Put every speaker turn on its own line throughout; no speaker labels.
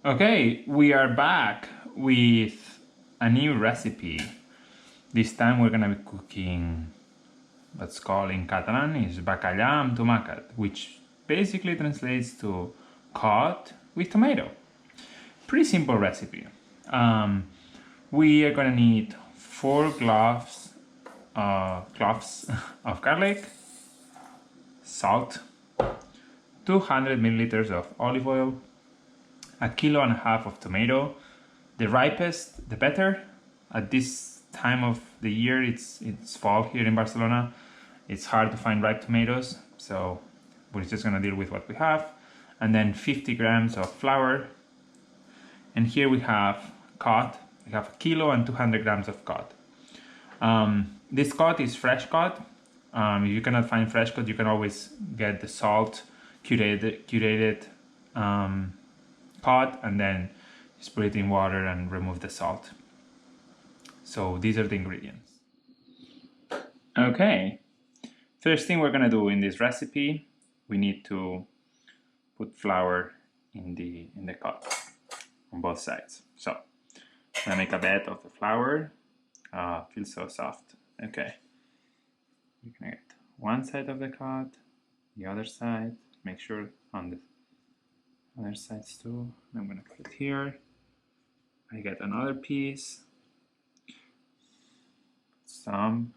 Okay, we are back with a new recipe. This time we're gonna be cooking what's called in Catalan is Bacallà amb tomàquet, which basically translates to cod with tomato. Pretty simple recipe. We are gonna need 4 cloves of garlic, salt, 200 milliliters of olive oil, 1.5 kilos of tomato, the ripest the better. At this time of the year, it's fall here in Barcelona. It's hard to find ripe tomatoes, so we're just gonna deal with what we have. And then 50 grams of flour. And here we have cod. We have 1 kilo and 200 grams of cod. This cod is fresh cod. If you cannot find fresh cod, you can always get the salt curated cod, and then just put it in water and remove the salt. So these are the ingredients. Okay, first thing we're gonna do in this recipe, we need to put flour in the cod on both sides. So I'm gonna make a bed of the flour. Feels so soft. Okay, you're gonna get one side of the cod, the other side. Make sure on the other sides too. I'm gonna put it here. I get another piece. Some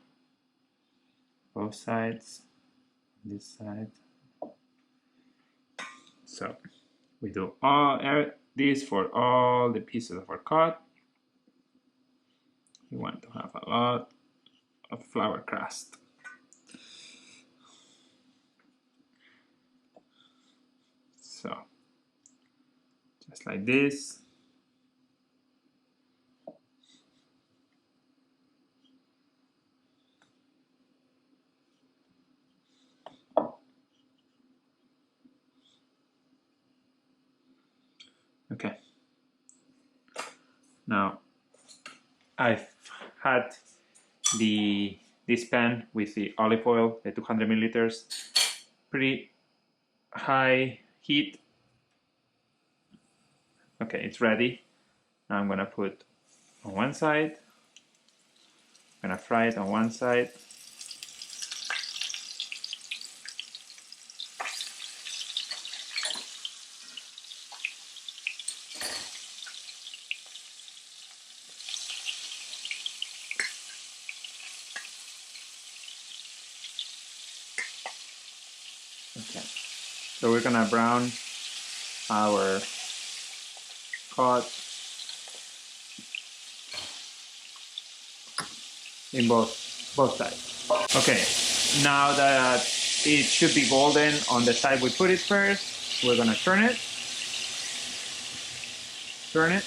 both sides. This side. So we do all this for all the pieces of our cod. You want to have a lot of flour crust. So just like this. Okay. Now I've had this pan with the olive oil, the 200 milliliters, pretty high heat. Okay, it's ready. Now I'm gonna put on one side. I'm gonna fry it on one side. Okay, so we're gonna brown our cod in both sides. Okay, now that it should be golden on the side we put it first, we're gonna turn it. Turn it.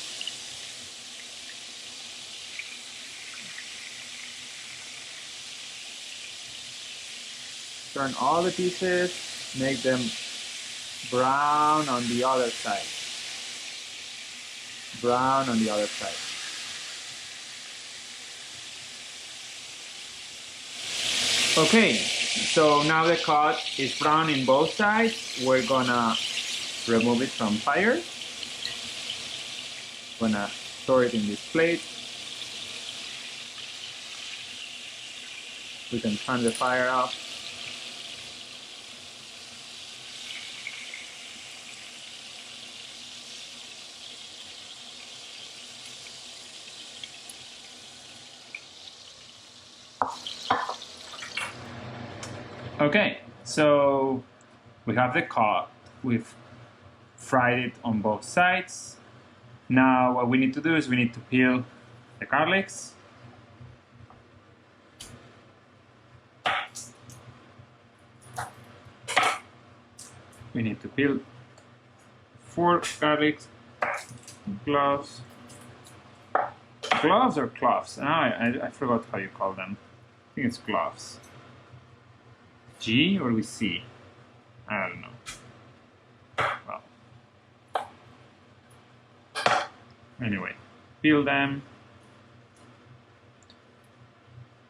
Turn all the pieces, make them brown on the other side. Brown on the other side. Okay, so now the cod is brown in both sides. We're gonna remove it from fire. Gonna store it in this plate. We can turn the fire off. Okay, so we have the cod. We've fried it on both sides. Now what we need to do is we need to peel the garlics. We need to peel 4 garlics, cloves. Cloves or cloves? I forgot how you call them. I think it's cloves. G or with C? I don't know. Well. Anyway, peel them.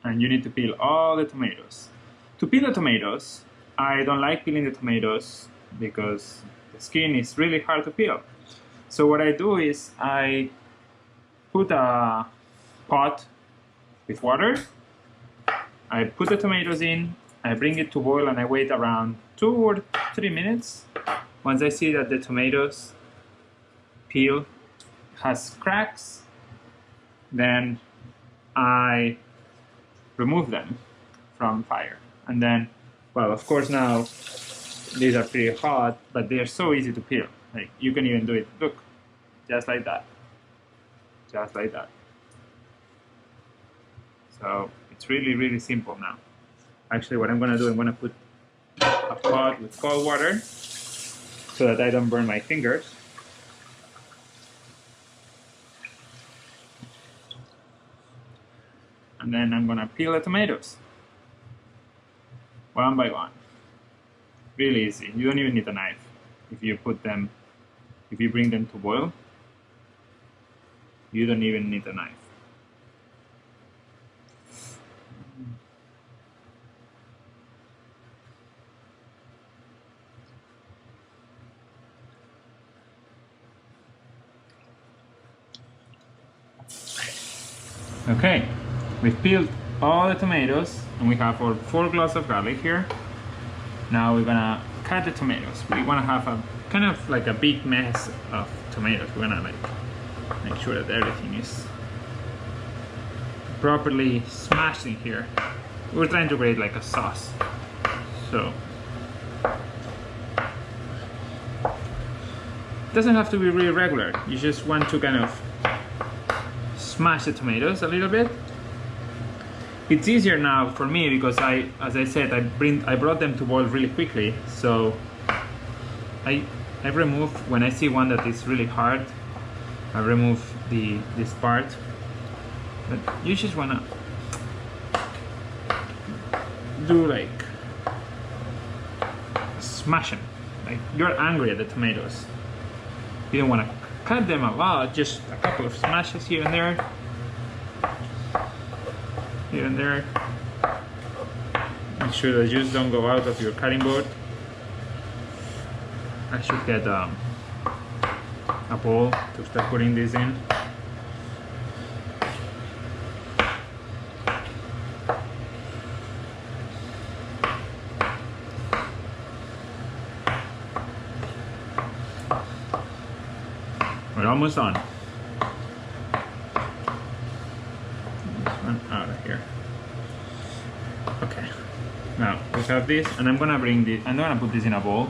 And you need to peel all the tomatoes. To peel the tomatoes, I don't like peeling the tomatoes because the skin is really hard to peel. So what I do is I put a pot with water, I put the tomatoes in, I bring it to boil, and I wait around 2 or 3 minutes. Once I see that the tomatoes peel has cracks, then I remove them from fire. And then, well, of course now these are pretty hot, but they are so easy to peel. Like, you can even do it, look, just like that. Just like that. So it's really, really simple now. Actually, what I'm gonna do, I'm gonna put a pot with cold water so that I don't burn my fingers. And then I'm gonna peel the tomatoes one by one. Really easy. You don't even need a knife if you bring them to boil. You don't even need a knife. Okay, we've peeled all the tomatoes and we have our 4 cloves of garlic here. Now we're gonna cut the tomatoes. We wanna have a kind of like a big mess of tomatoes. We're gonna like make sure that everything is properly smashed in here. We're trying to create like a sauce. So it doesn't have to be really regular. You just want to kind of smash the tomatoes a little bit. It's easier now for me because as I said, I brought them to boil really quickly. So I remove, when I see one that is really hard, I remove this part. But you just wanna do like smash them. Like, you're angry at the tomatoes. You don't wanna cut them a lot, just a couple of smashes here and there. Here and there. Make sure the juice don't go out of your cutting board. I should get a bowl to start putting this in. We're almost done. This one out of here. Okay. Now we have this, and I'm gonna put this in a bowl.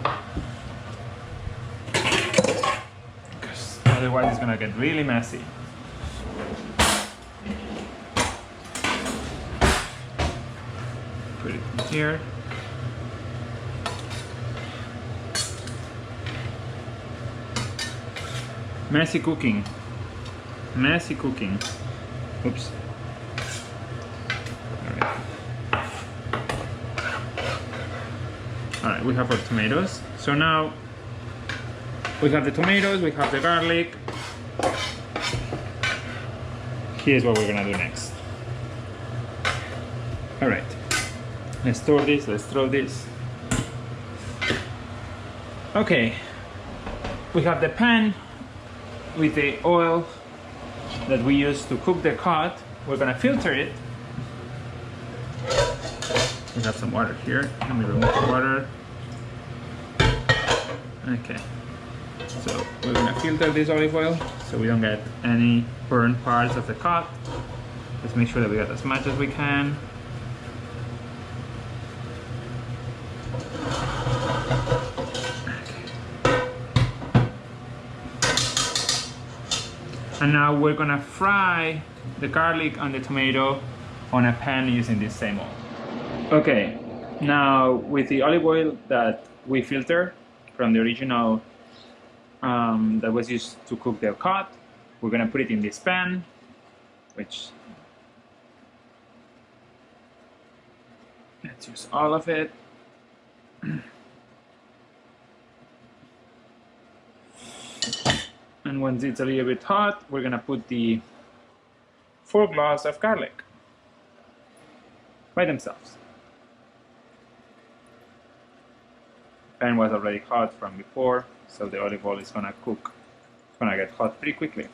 Because otherwise it's gonna get really messy. Put it in here. Messy cooking. Messy cooking. Oops. Alright, we have our tomatoes. So now we have the tomatoes, we have the garlic. Here's what we're gonna do next. Alright. Let's throw this. Okay. We have the pan with the oil that we use to cook the cod. We're gonna filter it. We have some water here. Let me remove the water. Okay. So we're gonna filter this olive oil so we don't get any burnt parts of the cod. Let's make sure that we got as much as we can. And now we're gonna fry the garlic and the tomato on a pan using this same oil. Okay, now with the olive oil that we filter from the original that was used to cook the cod, we're gonna put it in this pan, which let's use all of it. And once it's a little bit hot, we're gonna put the 4 cloves of garlic by themselves. The pan was already hot from before, so the olive oil is gonna cook gonna get hot pretty quickly.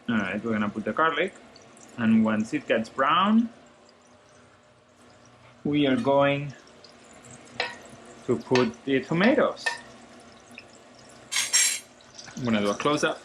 Alright, we're gonna put the garlic, and once it gets brown, we are going to put the tomatoes. I'm gonna do a close-up.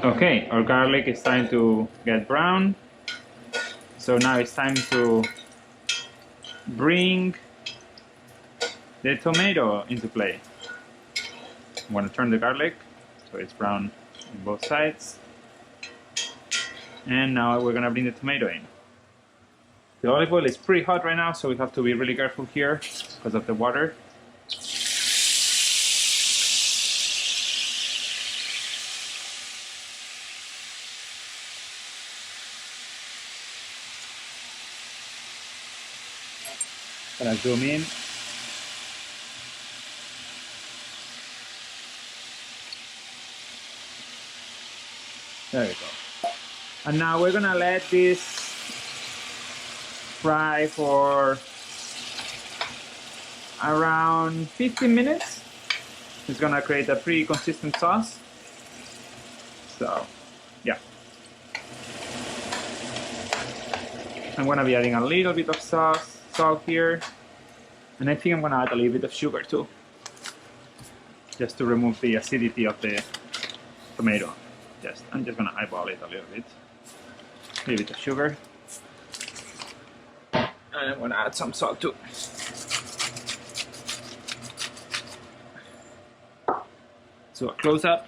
Okay, our garlic is starting to get brown. So now it's time to bring the tomato into play. I'm going to turn the garlic so it's brown on both sides. And now we're going to bring the tomato in. The olive oil is pretty hot right now, so we have to be really careful here because of the water. Gonna zoom in. There we go. And now we're gonna let this fry for around 15 minutes. It's gonna create a pretty consistent sauce. So, yeah. I'm gonna be adding a little bit of salt here, and I think I'm gonna add a little bit of sugar too, just to remove the acidity of the tomato. I'm just gonna eyeball it a little bit of sugar, and I'm gonna add some salt too. So a close up.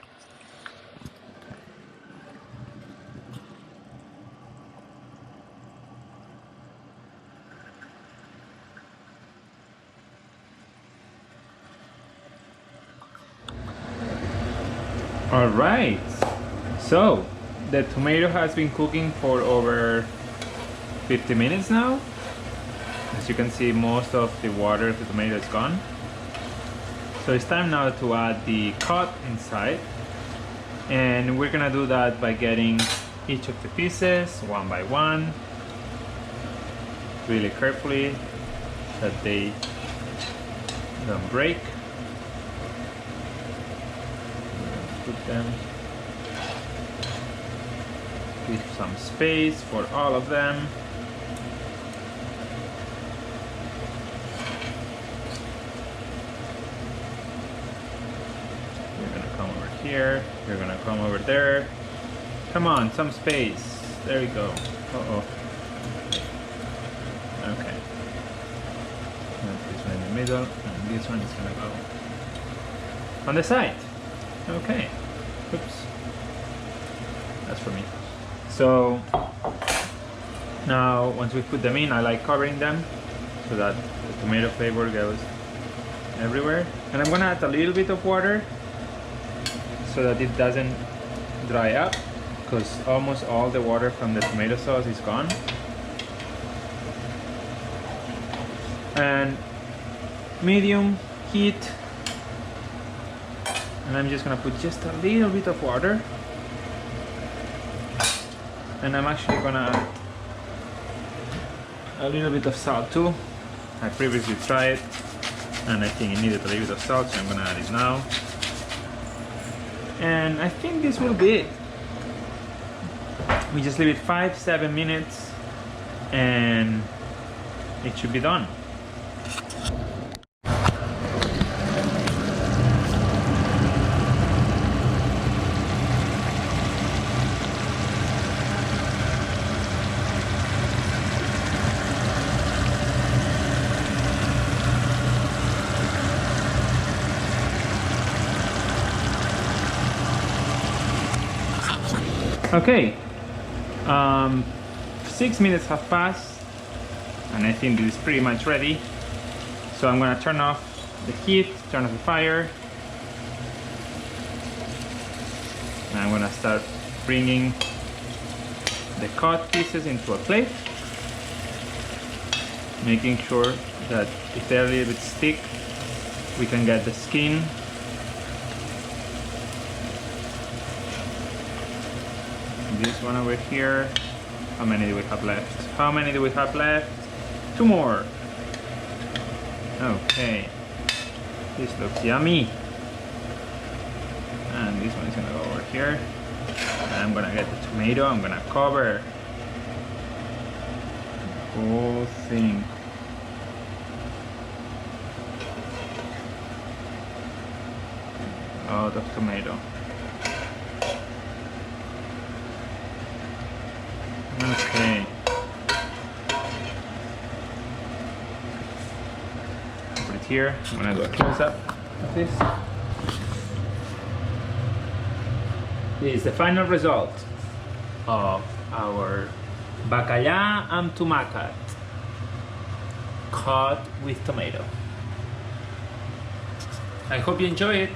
Alright, so the tomato has been cooking for over 50 minutes now. As you can see, most of the water of the tomato is gone. So it's time now to add the cut inside. And we're gonna do that by getting each of the pieces one by one, really carefully, that they don't break. Put them, leave some space for all of them. You're gonna come over here, you're gonna come over there. Come on, some space. There we go. Uh-oh. Okay. This one in the middle, and this one is gonna go on the side. Okay. Oops. That's for me. So now once we put them in, I like covering them so that the tomato flavor goes everywhere. And I'm gonna add a little bit of water so that it doesn't dry up, because almost all the water from the tomato sauce is gone. And medium heat. And I'm just gonna put just a little bit of water, and I'm actually gonna add a little bit of salt too. I previously tried and I think it needed a little bit of salt, so I'm gonna add it now. And I think this will be it. We just leave it 5-7 minutes and it should be done. Okay, 6 minutes have passed and I think this is pretty much ready. So I'm gonna turn off the heat, turn off the fire, and I'm gonna start bringing the cut pieces into a plate, making sure that if they're a little bit thick, we can get the skin. This one over here. How many do we have left? How many do we have left? 2 more. Okay. This looks yummy. And this one is gonna go over here. And I'm gonna get the tomato. I'm gonna cover the whole thing. A lot of tomato. Okay. Put it here. I'm gonna do a close up of this. This is the final result of our bacallà and tomàquet cut with tomato. I hope you enjoy it.